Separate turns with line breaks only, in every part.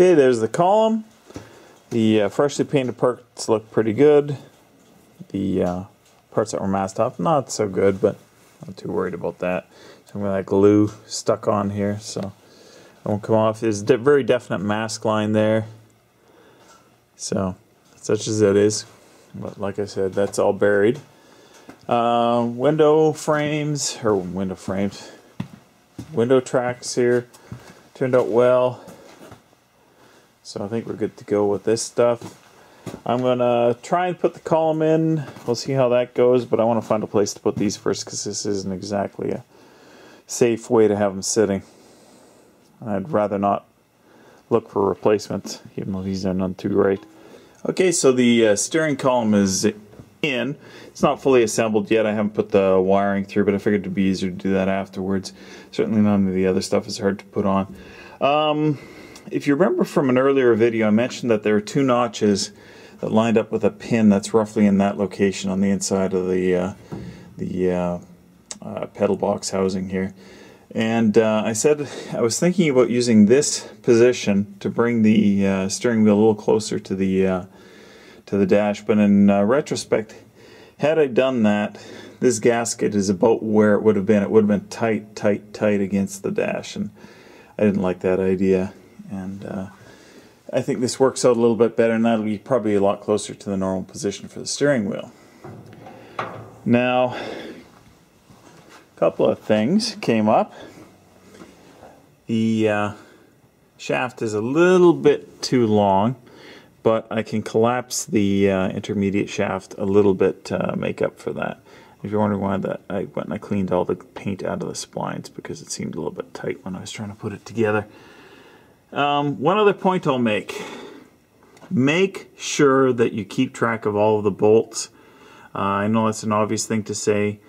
Okay, there's the column. The freshly painted parts look pretty good. The parts that were masked off, not so good, but not too worried about that. So I'm going to have glue stuck on here, so it won't come off. There's a very definite mask line there. So, such as it is. But like I said, that's all buried. Window tracks here turned out well. So I think we're good to go with this stuff. I'm going to try and put the column in. We'll see how that goes, but I want to find a place to put these first because this isn't exactly a safe way to have them sitting. I'd rather not look for replacements, even though these are none too great. Okay, so the steering column is in. It's not fully assembled yet. I haven't put the wiring through, but I figured it'd be easier to do that afterwards. Certainly none of the other stuff is hard to put on. If you remember from an earlier video, I mentioned that there are two notches that lined up with a pin that's roughly in that location on the inside of the pedal box housing here. And I said I was thinking about using this position to bring the steering wheel a little closer to the dash. But in retrospect, had I done that, this gasket is about where it would have been. It would have been tight, tight, tight against the dash, and I didn't like that idea. And I think this works out a little bit better, and that'll be probably a lot closer to the normal position for the steering wheel. Now, a couple of things came up. The shaft is a little bit too long, but I can collapse the intermediate shaft a little bit to make up for that. If you're wondering why that, I went and I cleaned all the paint out of the splines because it seemed a little bit tight when I was trying to put it together. One other point I'll make. Make sure that you keep track of all of the bolts. I know that's an obvious thing to say.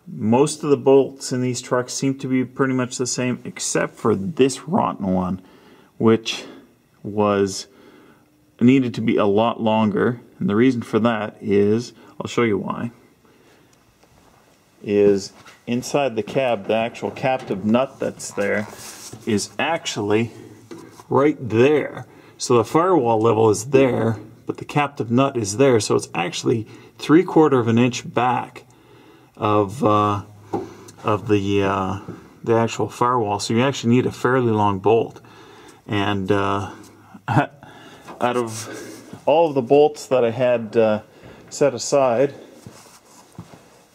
Most of the bolts in these trucks seem to be pretty much the same, except for this rotten one, which needed to be a lot longer. And the reason for that is, I'll show you why, is inside the cab, the actual captive nut that's there is actually right there. So the firewall level is there, but the captive nut is there, so it's actually 3/4 of an inch back of the actual firewall. So you actually need a fairly long bolt. And out of all of the bolts that I had set aside,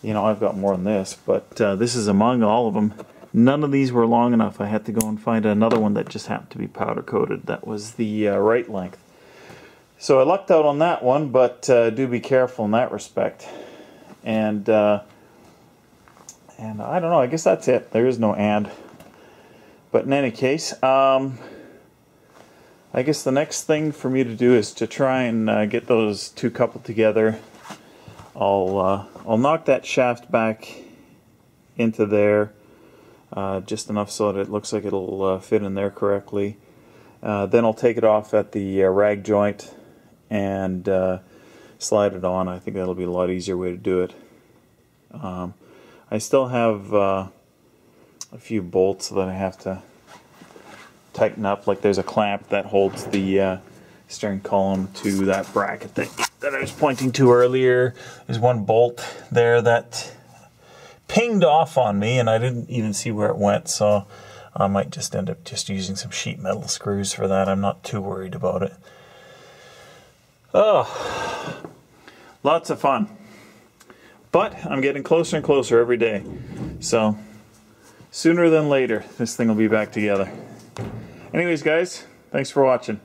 you know, I've got more than this, but this is among all of them. None of these were long enough. I had to go and find another one that just happened to be powder coated. That was the right length. So I lucked out on that one, but do be careful in that respect. And I don't know, I guess that's it. There is no and. But in any case, I guess the next thing for me to do is to try and get those two coupled together. I'll knock that shaft back into there. Just enough so that it looks like it'll fit in there correctly. Then I'll take it off at the rag joint and slide it on. I think that'll be a lot easier way to do it. I still have a few bolts that I have to tighten up. Like there's a clamp that holds the steering column to that bracket that I was pointing to earlier. There's one bolt there that pinged off on me and I didn't even see where it went, so I might just end up just using some sheet metal screws for that. I'm not too worried about it. Oh, lots of fun. But I'm getting closer and closer every day. So sooner than later, this thing will be back together. Anyways, guys, thanks for watching.